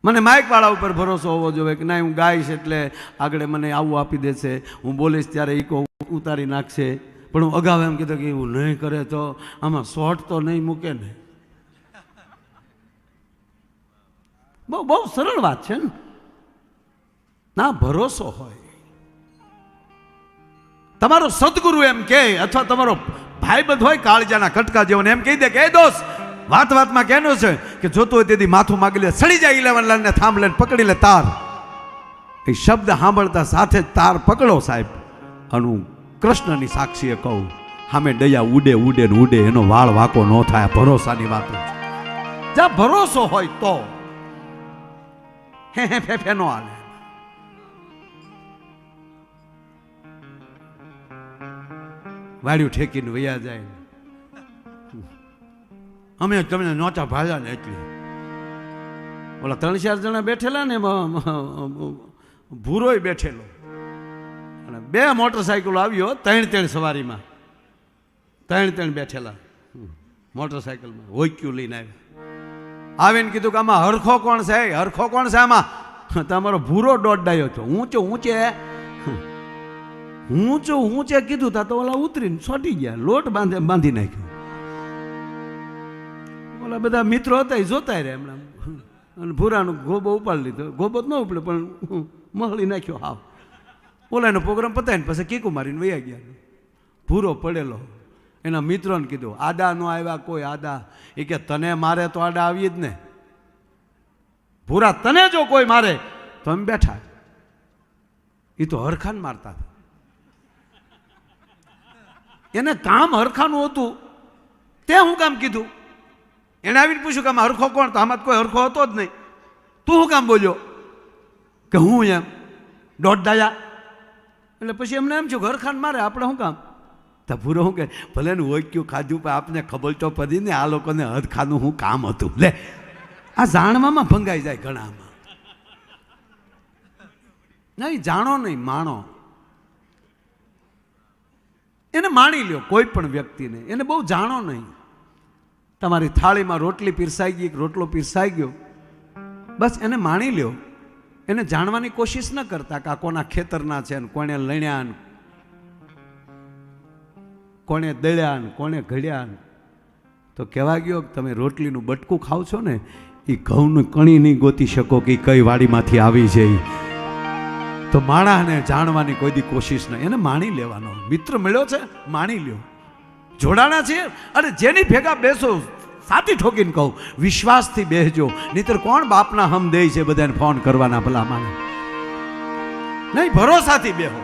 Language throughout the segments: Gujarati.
મને માઇકવાળા ઉપર ભરોસો હોવો જોઈએ કે ના હું ગાઈશ એટલે આગળ મને આવું આપી દેશે, હું બોલીશ ત્યારે ઈકો ઉતારી નાખશે. પણ હું અગાઉ એમ કીધું કે એવું નહીં કરે તો આમાં શોર્ટ તો નહીં મૂકે ને. બહુ બહુ સરળ વાત છે ને. ના ભરોસો હોય, તમારો સદગુરુ એમ કહે અથવા તમારો ભાઈબંધ હોય કાળજાના કટકા જેવો એમ કહી દે કે એ દોસ્ત વાત વાતમાં કહેનું છે કે જોતું હોય તેથી માથું માગી લે, સડી જાય 11 લાલને થાંભ લઈને પકડી લે તાર. એ શબ્દ સાંભળતા સાથે જ તાર પકડો સાહેબ. અને હું કૃષ્ણની સાક્ષીએ કહું, સામે દયા ઉડે ઉડે ને ઉડે, એનો વાળ વાંકો ન થાય. ભરોસાની વાત છે. જ્યાં ભરોસો હોય તો હે ફે નો હાલે. વાડ્યું ઠેકીને વયા જાય. અમે તમને નહોતા ભાજા ને એટલી. ઓલા 3-4 જણા બેઠેલા ને, ભૂરોય બેઠેલો, અને 2 મોટરસાઇકલો આવ્યો, 3 સવારીમાં, 3 બેઠેલા મોટરસાઇકલમાં હોઈક્યું લઈને આવ્યા. આવીને કીધું કે આમાં હરખો કોણ છે, હરખો કોણ છે આમાં? તમારો ભૂરો દોડાયો હતો. ઊંચે કીધું તા તો ઓલા ઉતરીને છોટી ગયા, લોટ બાંધી નાખ્યો. ઓલા બધા મિત્રો હતા એ જોતા રહ્યા એમણે, અને ભૂરાનું ગોબો ઉપાડી લીધો. ગોબો ન ઉપડે પણ મહળી નાખ્યો હાવ. ઓલાનો પ્રોગ્રામ પતાવીને પછી કીકુ મારીને વયા ગયા. ભૂરો પડેલો. એના મિત્રોને કીધું આડા ન આવ્યા કોઈ આડા. એ કે તને મારે તો આડા આવી જ ને. ભૂરા તને જો કોઈ મારે તો એમ બેઠા. એ તો હરખાન મારતા હતા. એને કામ હરખાનું હતું તે હું કામ કીધું. એને આવીને પૂછ્યું કે આમાં હરખો કોણ? તો આમાં કોઈ હરખો હતો જ નહીં. તું શું કામ બોલ્યો? કે હું એમ દોઢ દાયા. એટલે પછી એમને એમ છું હરખાન મારે, આપણે શું કામ? તો ભૂરો શું કે ભલે ને હોય ક્યું ખાધું પણ આપને ખબર તો પડી ને આ લોકોને હરખાનું શું કામ હતું. લે આ જાણવામાં ભંગાઈ જાય ઘણામાં. નહીં જાણો નહીં માણો. એને માણી લ્યો કોઈ પણ વ્યક્તિને, એને બહુ જાણો નહીં. તમારી થાળીમાં રોટલી પીરસાઈ ગઈ, રોટલો પીરસાઈ ગયો, બસ એને માણી લ્યો. એને જાણવાની કોશિશ ન કરતા કે આ કોના ખેતરના છે ને કોને લણ્યા ને કોને દળ્યા ને કોને ઘડ્યા ને. તો કહેવા ગયો કે તમે રોટલીનું બટકું ખાવ છો ને, એ ઘઉંનું કણી નહીં ગોતી શકો કે કઈ વાડીમાંથી આવી છે. તો માણસને જાણવાની કોઈ દી કોશિશ નહીં, એને માણી લેવાનો. મિત્ર મળ્યો છે માણી લ્યો. જોડાણા છે અને જેની ભેગા બેસો, સાથી ઠોકીને કહું વિશ્વાસથી બેસજો. નહીતર કોણ બાપના હમ દે છે બધાને ફોન કરવાના ભલા માને. નહીં, ભરોસાથી બેહો,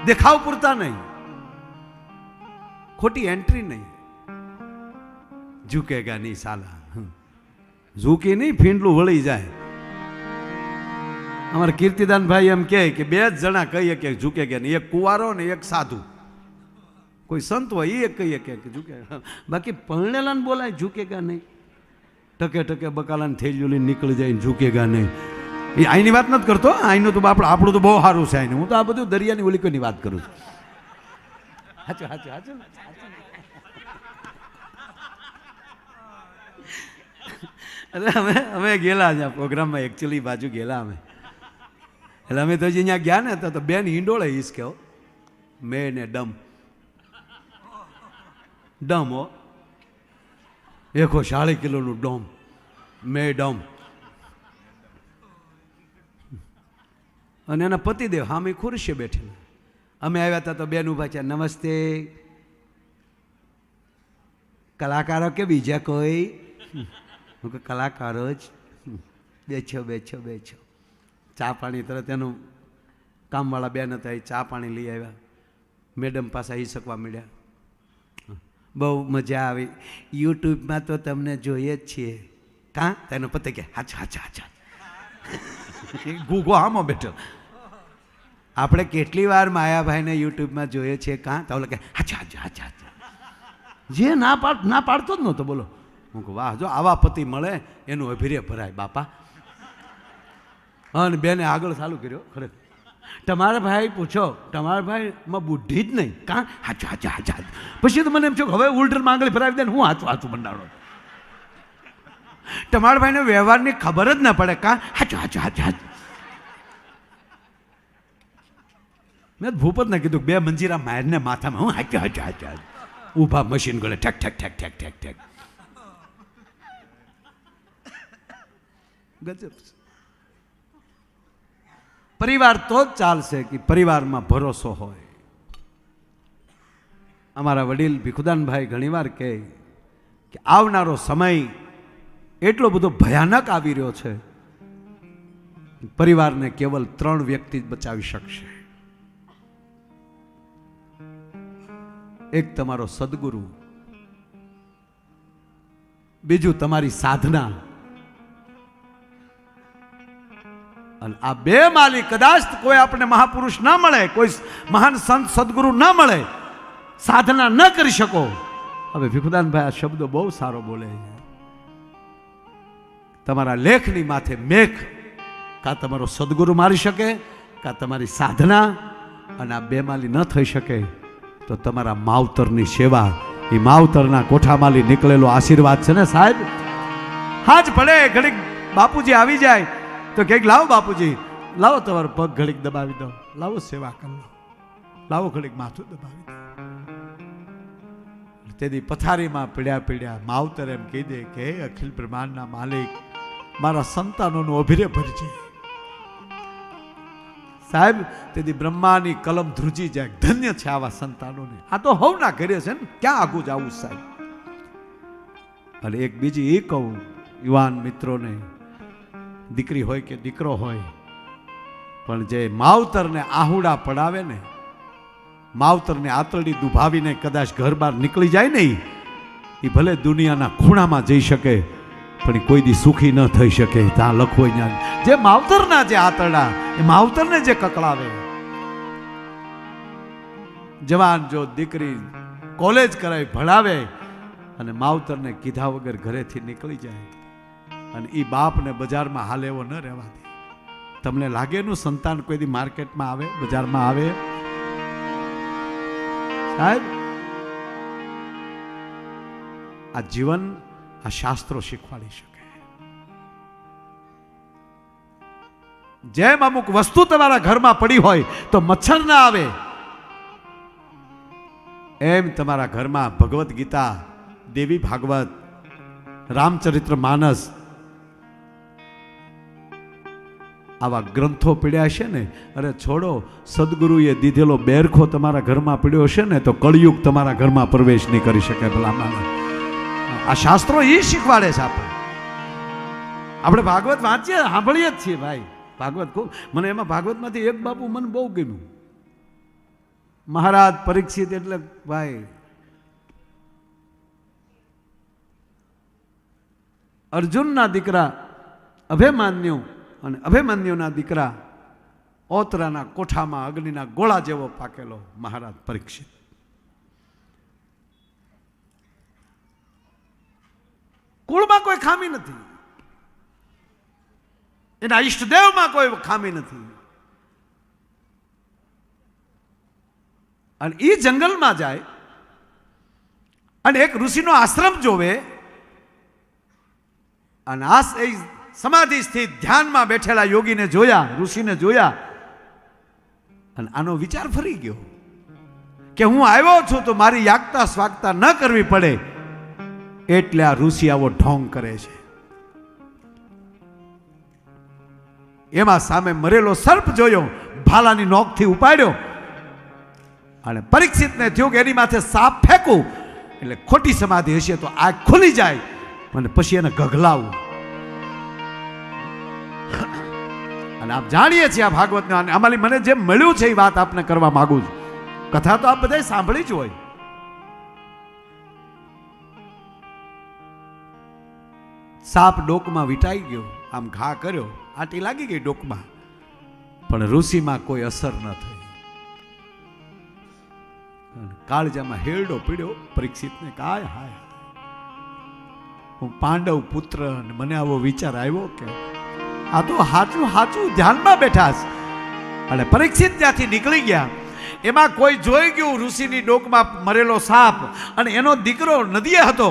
દેખાવ પૂરતા નહીં, ખોટી એન્ટ્રી નહીં. ઝૂકેગા નહીં સાલા, ઝૂકી નહીં ફીંડલું વળી જાય. અમારા કીર્તિદાન ભાઈ એમ કહે કે 2 જ જણા કહીએ કે ઝૂકે ગયા નહીં, એક કુંવારો ને એક સાધુ. કોઈ સંત હોય એ કહીએ કે ઝૂકે, બાકી પરણેલાને બોલાય ઝૂકેગા નહીં. ટકે ટકે બકાલાને થેલીઓ લઈને નીકળી જાય ઝૂકેગા નહીં. એ અહીંની વાત નથી કરતો, અહીંનું તો આપણું તો બહુ સારું છે. હું તો આ બધું દરિયાની ઓલિકોની વાત કરું છું. હાચું હાચું હાચું. એટલે અમે ગયેલા ત્યાં પ્રોગ્રામમાં, એકચ્યુઅલી બાજુ ગયેલા અમે. એટલે અમે તો હજી અહીંયા ગયા ને તો બેન હિંડોળે હિસકે મેં ને ડમ હો 140 કિલોનું ડોમ, મેં ડમ. અને એના પતિદેવ હામી ખુરશીએ બેઠેલા. અમે આવ્યા હતા તો બેન ઉભા છે, નમસ્તે કલાકારો કે બીજા કોઈ? હું કે કલાકારો જ. બેઠો બેઠો બેઠો. ચા પાણી તરત એનું કામવાળા બેન હતા, એ ચા પાણી લઈ આવ્યા. મેડમ પાસે હિસકવા મળ્યા. બહુ મજા આવી. યુટ્યુબમાં તો તમને જોઈએ જ છીએ. કાં? તેનો પતે કે હાચા હાચા હાચા. ગુગો આમાં બેઠો. આપણે કેટલી વાર માયાભાઈને યુટ્યુબમાં જોઈએ છીએ. કાં? તો કે હાચા હાચા હાચા હાચા. જે ના પાડતો જ નહોતો. બોલો. હું કહું વાહ, જો આવા પતિ મળે એનું અભિર્ય ભરાય બાપા. અને બેને આગળ ચાલુ કર્યો. ખરેખર તમારા ભાઈ પૂછો, તમારા ભાઈમાં બુદ્ધિ જ નહીં. કાં? હાચું હાચું હાચું. પછી તો મને એમ છો હવે ઉલટર આંગળી ફરાવી દે ને હું હાથું મંડાણો. ટમાળભાઈને વ્યવહારની ખબર જ ન પડે. કા હાચું હાચું હાચું હાચું. મેં ભૂપતને કીધું 2 મંજીરા મારને માથામાં હું હાચું હાચું હાચું હાચું. ઊભા મશીન ગળે ઠેક ઠેક ઠેક ઠેક ઠેક ઠેક. ગજબ. પરિવાર તો જ ચાલશે કે પરિવારમાં ભરોસો હોય. અમારા વડીલ ભીખુદાનભાઈ ઘણીવાર કહે કે આવનારો સમય એટલો બધો ભયાનક આવી રહ્યો છે, પરિવારને કેવલ 3 વ્યક્તિ જ બચાવી શકશે. એક તમારો સદગુરુ, બીજું તમારી સાધના, અને આ 2 માલી કદાચ કોઈ આપણે મહાપુરુષ ના મળે, કોઈ મહાન સંત સદગુરુ ના મળે, સાધના ન કરી શકો. હવે ભીખુદાનભાઈ આ શબ્દો બહુ સારો બોલે. તમારા લેખની માથે મેઘ કાં તમારો સદગુરુ મારી શકે, કાં તમારી સાધના, અને આ 2 માલી ન થઈ શકે તો તમારા માવતરની સેવા, એ માવતરના કોઠામાંથી નીકળેલો આશીર્વાદ છે ને સાહેબ. હાજ પડે ઘડીક બાપુજી આવી જાય તો કંઈક લાવો બાપુજી, લાવો તમારો પગ ઘડીક દબાવી દો, લાવો સેવા કરી લો, લાવો ઘડીક માથું દબાવી દો. તેથી પથારીમાં પીડ્યા માવતર એમ કહી દે કે હે અખિલ બ્રહ્માંડના માલિક, મારા સંતાનોનું અભિરે ભરજે. સાહેબ તેથી બ્રહ્માની કલમ ધ્રુજી જાય. ધન્ય છે આવા સંતાનોને. આ તો હવના ઘરે છે ને, ક્યાં આગું જવું સાહેબ. અને એક બીજી એ કહું યુવાન મિત્રોને, દીકરી હોય કે દીકરો હોય, પણ જે માવતરને આહુડા પડાવે ને, માવતરને આતરડી દુભાવીને કદાચ ઘર બહાર નીકળી જાય ને, એ ભલે દુનિયાના ખૂણામાં જઈ શકે પણ એ કોઈ દી સુખી ન થઈ શકે. ત્યાં લખો ત્યાં જે માવતરના જે આતરડા, એ માવતરને જે કકળાવે. જવાન જો દીકરી કોલેજ કરાવી ભણાવે અને માવતરને કીધા વગર ઘરેથી નીકળી જાય, અને એ બાપને બજારમાં હાલે એવો ન રહેવા દે. તમને લાગે એનું સંતાન કોઈ દી માર્કેટમાં આવે, બજારમાં આવે? સાહેબ આ જીવન, આ શાસ્ત્રો શીખવાડી શકે. જેમ અમુક વસ્તુ તમારા ઘરમાં પડી હોય તો મચ્છર ના આવે, એમ તમારા ઘરમાં ભગવદ્ ગીતા, દેવી ભાગવત, રામચરિત્ર માનસ આવા ગ્રંથો પીડ્યા છે ને, અરે છોડો, સદગુરુએ દીધેલો બેરખો તમારા ઘરમાં પીડ્યો હશે ને તો કળિયુગ તમારા ઘરમાં પ્રવેશ નહીં કરી શકે. ભલા માણસ, આ શાસ્ત્રો એ શીખવાડે છે. આપણે ભાગવત વાંચીએ, સાંભળીએ જ છીએ ભાઈ. ભાગવત ખૂબ મને, એમાં ભાગવતમાંથી એક બાપુ મને બહુ ગમ્યું. મહારાજ પરીક્ષિત એટલે ભાઈ અર્જુનના દીકરા અભિમન્યુ અને અભિમન્યુના દીકરા ઓતરાના કોઠામાં અગ્નિના ગોળા જેવો પાકેલો મહારાજ પરીક્ષિત. કુળમાં કોઈ ખામી નથી, એના ઈષ્ટદેવમાં કોઈ ખામી નથી. અને એ જંગલમાં જાય અને એક ઋષિનો આશ્રમ જોવે, અને આ સમાધિ સ્થિત ધ્યાનમાં બેઠેલા યોગીને જોયા, ઋષિને જોયા, અને આનો વિચાર ફરી ગયો કે હું આવ્યો છું તો મારી યાગતા સ્વાગતા ન કરવી પડે, એટલે આ ઋષિ આવો ઢોંગ કરે છે. એમાં સામે મરેલો સર્પ જોયો, ભાલાની નોકથી ઉપાડ્યો, અને પરીક્ષિતને થયું કે એની માથે સાપ ફેંકું એટલે ખોટી સમાધિ હશે તો આગ ખુલી જાય, અને પછી એને ગગલાવું. અને આપ જાણીએ છીએ આ ભાગવતને, આમાં મને જે મળ્યું છે એ વાત આપને કરવા માંગુ છું. કથા તો આપ બધા સાંભળી જ હોય. સાપ ડોકમાં વીંટાઈ ગયો, આમ ઘા કર્યો, આટી લાગી ગઈ ડોકમાં, પણ ઋષિમાં કોઈ અસર ન થઈ. કાળજામાં હેરડો પીડ્યો પરીક્ષિતને. કાય હાય, હું પાંડવ પુત્ર અને મને આવો વિચાર આવ્યો કે આ તો હાચું હાચું ધ્યાનમાં બેઠા છે. અને પરીક્ષિત ત્યાંથી નીકળી ગયા. એમાં કોઈ જોઈ ગયું ઋષિની ડોકમાં મરેલો સાપ, અને એનો દીકરો નદીએ હતો.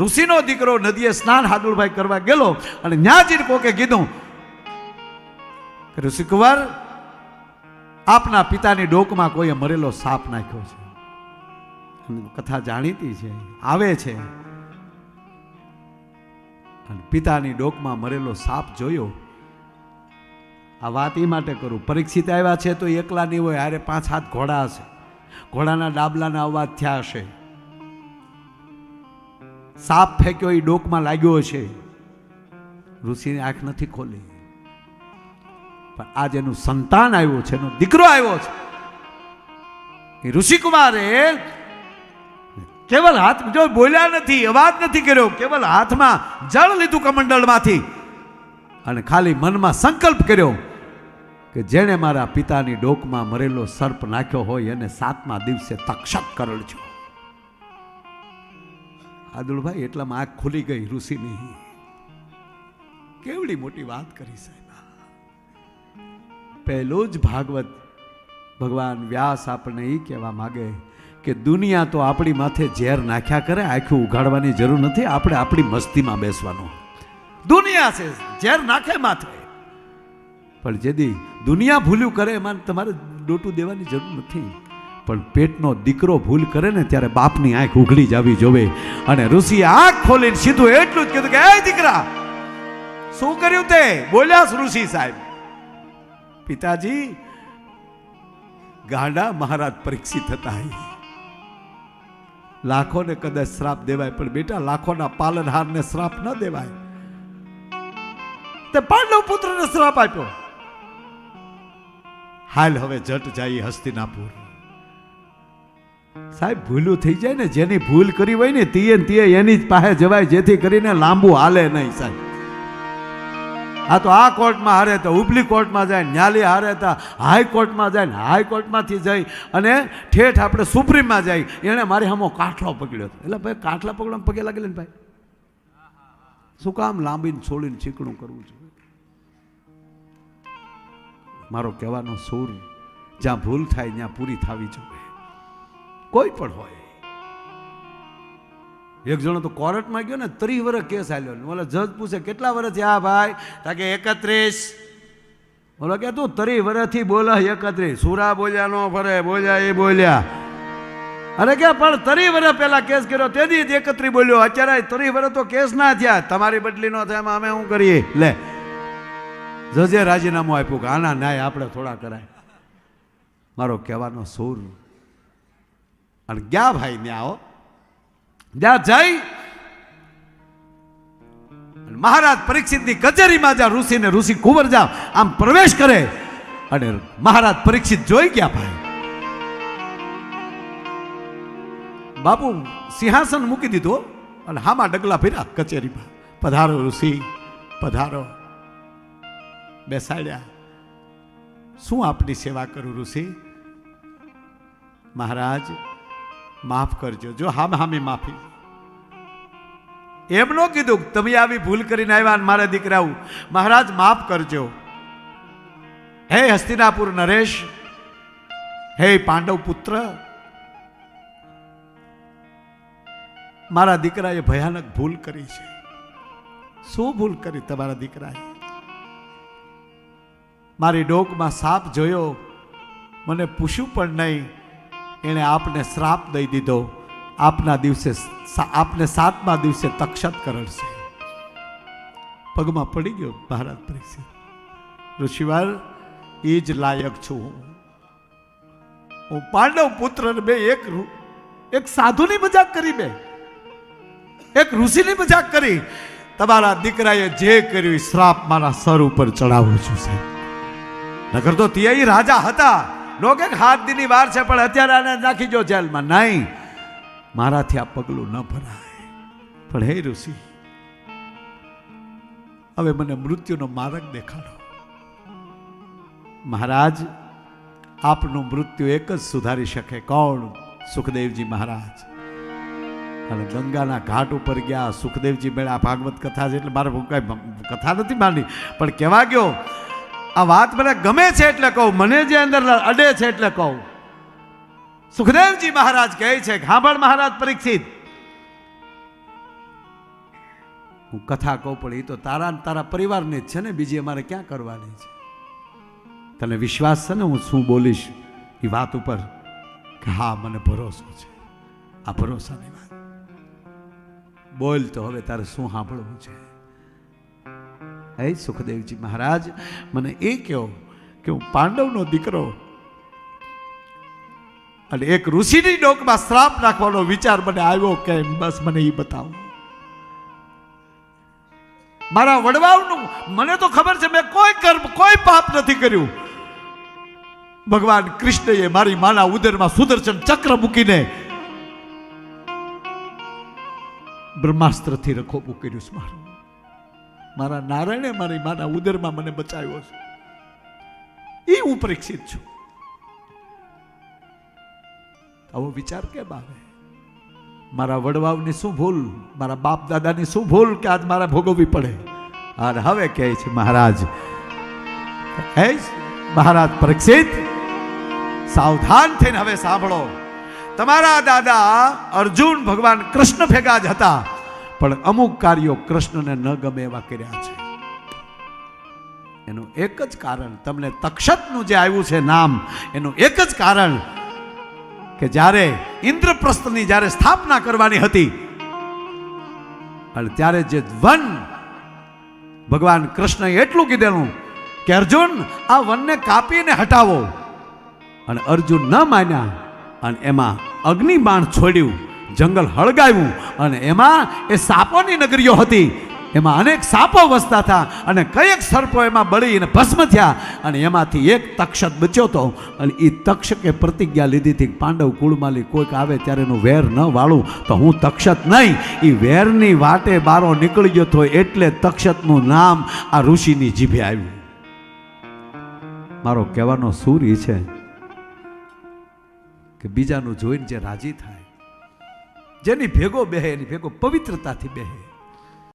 ઋષિનો દીકરો નદીએ સ્નાન હાદુળભાઈ કરવા ગયેલો અને ન્યા જઈને કોકે કીધું કે ઋષિકુમાર, આપના પિતાની ડોકમાં કોઈએ મરેલો સાપ નાખ્યો છે. કથા જાણીતી છે, આવે છે. અને પિતાની ડોકમાં મરેલો સાપ જોયો. આ વાત એ માટે કરું, પરીક્ષિત આવ્યા છે તો એકલા નહીં હોય, હારે 5-7 ઘોડા હશે. ઘોડાના ડાબલાના અવાજ થયા હશે. સાપ ફેંક્યો એ ડોકમાં લાગ્યો હશે. ઋષિની આંખ નથી ખોલી, પણ આજ એનું સંતાન આવ્યું છે, એનો દીકરો આવ્યો છે. એ ઋષિકુમારે કેવલ હાથ જો બોલ્યા નથી, અવાજ નથી કર્યો, કેવલ હાથમાં જળ લીધું કમંડળમાંથી અને ખાલી મનમાં સંકલ્પ કર્યો કે જેણે મારા પિતાની ડોકમાં મરેલો સર્પ નાખ્યો હોય એને 7મા દિવસે તક્ષક કરડજો. હાદુળભાઈ એટલામાં આંખ ખુલી ગઈ ઋષિની. કેવડી મોટી વાત કરી સાહેબ. પહેલો જ ભાગવત ભગવાન વ્યાસ આપણને એ કહેવા માગે કે દુનિયા તો આપણી માથે ઝેર નાખ્યા કરે, આખું ઉઘાડવાની જરૂર નથી, આપણે આપણી મસ્તીમાં બેસવાનું. દુનિયા છે ઝેર નાખે માથે, પણ જેદી દુનિયા ભૂલ્યું કરે એમાં તમારે ડોટું દેવાની જરૂર નથી. પણ પેટનો દીકરો ભૂલ કરે ને ત્યારે બાપની આંખ ઉઘડી જવી જોવે. અને ઋષિએ આંખ ખોલીને સીધું એટલું જ કીધું કે એ દીકરા, શું કર્યું તે? બોલ્યા ઋષિ સાહેબ, પિતાજી ગાંડા મહારાજ પરીક્ષિત હતા. લાખોને કદાચ શ્રાપ દેવાય, પણ બેટા લાખોના પાલનહારને શ્રાપ ન દેવાય. તે પાંડવ પુત્રને શ્રાપ આપ્યો. હાલ હવે જટ જાય હસ્તિનાપુર. સાહેબ ભૂલું થઈ જાય ને, જેની ભૂલ કરી હોય ને તે એની જ પાસે જવાય, જેથી કરીને લાંબુ હાલે નહીં સાહેબ. આ તો આ કોર્ટમાં હારે તો ઉપલી કોર્ટમાં જાય, ન્યાલી હારે તો હાઈકોર્ટમાં જાય, હાઈકોર્ટમાંથી જઈ અને ઠેઠ આપણે સુપ્રીમમાં જાય. એણે મારી સામો કાઠલો પકડ્યો. એટલે ભાઈ કાઠલા પકડવા પગે લાગે ને ભાઈ, શું કામ લાંબીને છોડીને ચીકણું કરવું છે? મારો કહેવાનો સૂર, જ્યાં ભૂલ થાય ત્યાં પૂરી થવી જોઈએ, કોઈ પણ હોય. એક જણો તો કોર્ટમાં ગયો ને, 30 વર્ષ કેસ આલ્યો. ઓલા જજ પૂછે કેટલા વર્ષ થયા ભાઈ? તાકે 31. ઓલો કે તું 30 વર્ષથી બોલે 31. સુરા બોલ્યા નો ફરે, બોલ્યા એ બોલ્યા. અરે કે પણ 30 વર્ષ પહેલા કેસ કર્યો તેથી જ 31 બોલ્યો. અત્યારે 30 વર્ષ તો કેસ ના થયા, તમારી બદલી નો થાય, એમાં અમે શું કરીએ? લે, જજે રાજીનામું આપ્યું કે આના ન્યાય આપણે થોડા કરાય. મારો કહેવાનો સૂર. અને ગયા ભાઈ ને આવો, જ્યાં જઈ મહારાજ પરીક્ષિતની કચેરીમાં જ્યાં ઋષિને ઋષિ કુંવર જાવ આમ પ્રવેશ કરે અને મહારાજ પરીક્ષિત જોઈ ગયા ભાઈ. બાપુ સિંહાસન મૂકી દીધું અને હામાં ડગલા ફર્યા કચેરીમાં. પધારો ઋષિ, પધારો. બેસાડ્યા. શું આપની સેવા કરું ઋષિ? મહારાજ માફ કરજો. જો હામી માફી. એમ ન કીધું તમે આવી ભૂલ કરીને આવ્યા મારા દીકરા, મહારાજ માફ કરજો. હે હસ્તિનાપુર નરેશ, હે પાંડવ પુત્ર, મારા દીકરાએ ભયાનક ભૂલ કરી છે. શું ભૂલ કરી તમારા દીકરાએ? મારી ડોકમાં સાપ જોયો, મને પૂછ્યું પણ નહીં. એણે આપને શ્રાપ દઈ દીધો. આપના દિવસે આપને 7મા દિવસે તક્ષક કરડશે. પગમાં પડી ગયો મહારાજ પરીક્ષિત. ઋષિવાર એ જ લાયક છું હું પાંડવ પુત્ર. બે એક સાધુની મજાક કરી, બે એક ઋષિની મજાક કરી. તમારા દીકરાએ જે કર્યું શ્રાપ મારા સર ઉપર ચડાવું છું સાહેબ. નગર તો ત્યાં રાજા હતા. લોકો 7 દીની વાર છે, પણ અત્યારે આને નાખી જો જેલમાં. નહીં, મારાથી આ પગલું ન ભરાય. પણ હે ઋષિ, હવે મને મૃત્યુનો માર્ગ દેખાડો. મહારાજ, આપનું મૃત્યુ એક જ સુધારી શકે. કોણ? સુખદેવજી મહારાજ. અને ગંગાના ઘાટ ઉપર ગયા સુખદેવજી મેળા. ભાગવત કથા છે એટલે મારે કઈ કથા નથી માની, પણ કહેવા ગયો આ વાત મને ગમે છે એટલે કહું, મને જે અંદર અડે છે એટલે કહું. સુખદેવજી મહારાજ કહે છે, સાંભળ મહારાજ પરીક્ષિત, હું કથા કહું પણ એ તો તારા ને તારા પરિવારને જ છે ને, બીજી અમારે ક્યાં કરવાની છે. તને વિશ્વાસ છે ને હું શું બોલીશ એ વાત ઉપર? કે હા, મને ભરોસો છે. આ ભરોસાની વાત બોલ તો હવે તારે શું સાંભળવું છે? હે સુખદેવજી મહારાજ, મને એ કહો કે હું પાંડવનો દીકરો અને એક ઋષિની ડોકમાં શ્રાપ નાખવાનો વિચાર મને આવ્યો કેમ? બસ મને એ બતાવો. મારા વડવાઓનું મને તો ખબર છે, મેં કોઈ કર્મ કોઈ પાપ નથી કર્યું. ભગવાન કૃષ્ણએ મારી માના ઉદરમાં સુદર્શન ચક્ર મૂકીને બ્રહ્માસ્ત્રથી રખોપું કર્યું છે મારું. મારા નારાયણે મારી માના ઉદરમાં મને બચાવ્યો છે. એ હું પરીક્ષિત છું. આવો વિચાર કેમ આવે? મારા વડવાઓની શું ભૂલ, મારા બાપ દાદાની શું ભૂલ કે આજ મારા ભોગવવી પડે? અને હવે કહે છે મહારાજ, હે મહારાજ પરીક્ષિત, સાવધાન થઈને હવે સાંભળો. તમારા દાદા અર્જુન ભગવાન કૃષ્ણ ભેગા જ હતા, પણ અમુક કાર્યો કૃષ્ણને ન ગમે એવા કર્યા છે. એનું એક જ કારણ, તમને તક્ષકનું જે આવ્યું છે નામ, એનું એક જ કારણ કે જ્યારે ઇન્દ્રપ્રસ્થની જ્યારે સ્થાપના કરવાની હતી અને ત્યારે જે વન ભગવાન કૃષ્ણએ એટલું કીધેલું કે અર્જુન આ વનને કાપીને હટાવો, અને અર્જુન ન માન્યા અને એમાં અગ્નિબાણ છોડ્યું, જંગલ હળગાવ્યું, અને એમાં એ સાપોની નગરીઓ હતી, એમાં અનેક સાપો વસતા હતા અને કયેક સર્પો એમાં બળી અને ભસ્મ થયા, અને એમાંથી એક તક્ષક બચ્યો હતો. અને એ તક્ષકે પ્રતિજ્ઞા લીધી હતી કે પાંડવ કુળમાંથી કોઈક આવે ત્યારે એનું વેર ન વાળું તો હું તક્ષક નહીં. એ વેરની વાટે બારો નીકળી ગયો હતો, એટલે તક્ષકનું નામ આ ઋષિની જીભે આવ્યું. મારો કહેવાનો સૂર એ છે કે બીજાનું જોઈને જે રાજી થાય, જેની ભેગો બેહે એની ભેગો પવિત્રતાથી બેહે.